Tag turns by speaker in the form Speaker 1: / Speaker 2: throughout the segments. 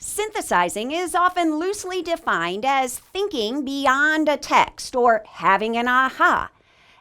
Speaker 1: Synthesizing is often loosely defined as thinking beyond a text or having an aha.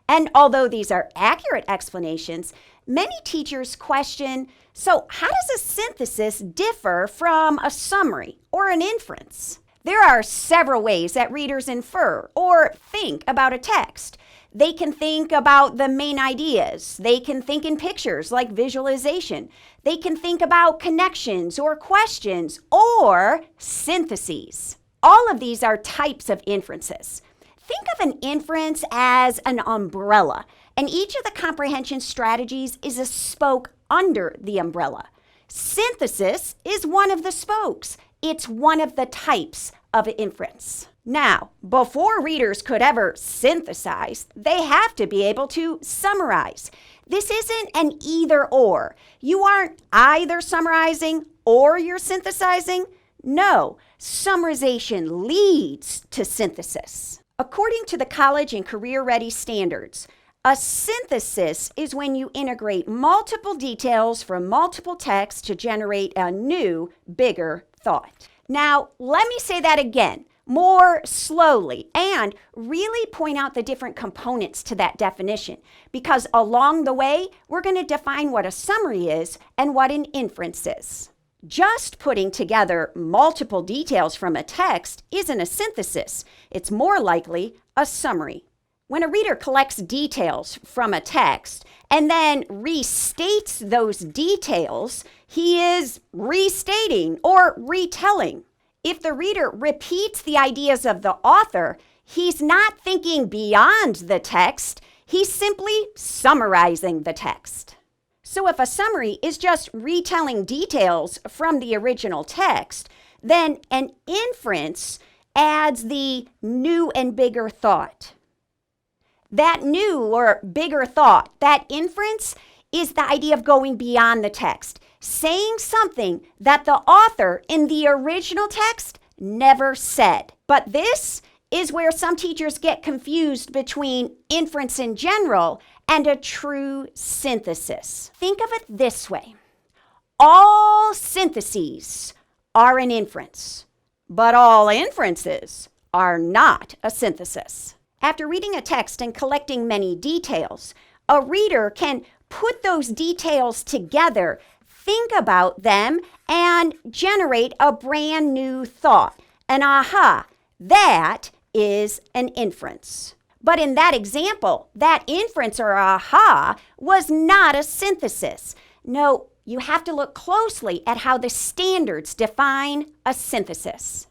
Speaker 1: And although these are accurate explanations, many teachers question, so how does a synthesis differ from a summary or an inference? There are several ways that readers infer or think about a text. They can think about the main ideas. They can think in pictures like visualization. They can think about connections or questions or syntheses. All of these are types of inferences. Think of an inference as an umbrella, and each of the comprehension strategies is a spoke under the umbrella. Synthesis is one of the spokes. It's one of the types of inference. Now, before readers could ever synthesize, they have to be able to summarize. This isn't an either or. You aren't either summarizing or you're synthesizing. No, summarization leads to synthesis. According to the college and career-ready standards, a synthesis is when you integrate multiple details from multiple texts to generate a new, bigger thought. Now, let me say that again, more slowly, and really point out the different components to that definition, because along the way, we're going to define what a summary is and what an inference is. Just putting together multiple details from a text isn't a synthesis. It's more likely a summary. When a reader collects details from a text and then restates those details, he is restating or retelling. If the reader repeats the ideas of the author, he's not thinking beyond the text, he's simply summarizing the text. So if a summary is just retelling details from the original text, then an inference adds the new and bigger thought. That new or bigger thought, that inference, is the idea of going beyond the text, saying something that the author in the original text never said. But this is where some teachers get confused between inference in general and a true synthesis. Think of it this way. All syntheses are an inference, but all inferences are not a synthesis. After reading a text and collecting many details, a reader can put those details together, think about them, and generate a brand new thought. An aha, that is an inference. But in that example, that inference or aha was not a synthesis. No, you have to look closely at how the standards define a synthesis.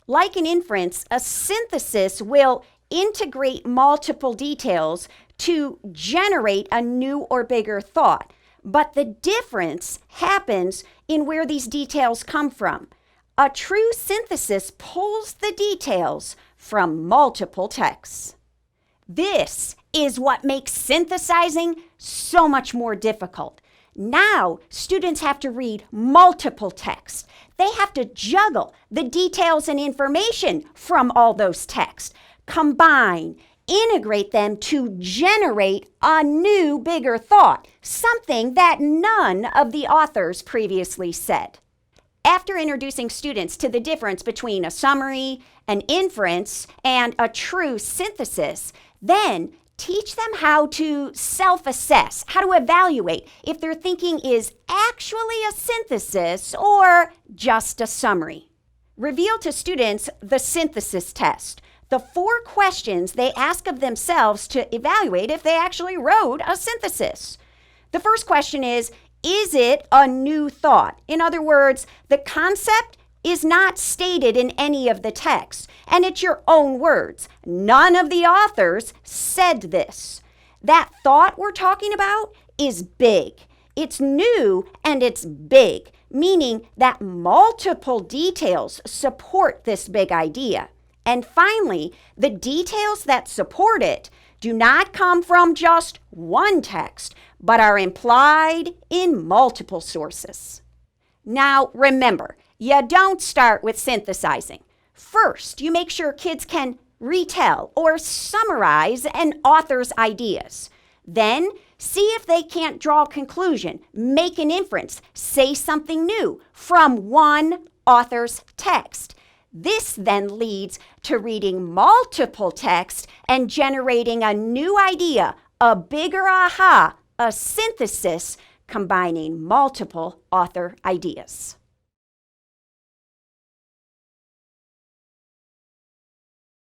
Speaker 1: Like an inference, a synthesis will integrate multiple details to generate a new or bigger thought. But the difference happens in where these details come from. A true synthesis pulls the details from multiple texts. This is what makes synthesizing so much more difficult. Now, students have to read multiple texts. They have to juggle the details and information from all those texts, combine, integrate them to generate a new, bigger thought, something that none of the authors previously said. After introducing students to the difference between a summary, an inference, and a true synthesis, then teach them how to self-assess, how to evaluate if their thinking is actually a synthesis or just a summary. Reveal to students the synthesis test, the 4 questions they ask of themselves to evaluate if they actually wrote a synthesis. The first question is it a new thought? In other words, the concept is not stated in any of the texts, and it's your own words. None of the authors said this. That thought we're talking about is big. It's new and it's big, meaning that multiple details support this big idea. And finally, the details that support it do not come from just one text, but are implied in multiple sources. Now, remember, you don't start with synthesizing. First, you make sure kids can retell or summarize an author's ideas. Then, see if they can't draw a conclusion, make an inference, say something new from one author's text. This then leads to reading multiple texts and generating a new idea, a bigger aha, a synthesis combining multiple author ideas.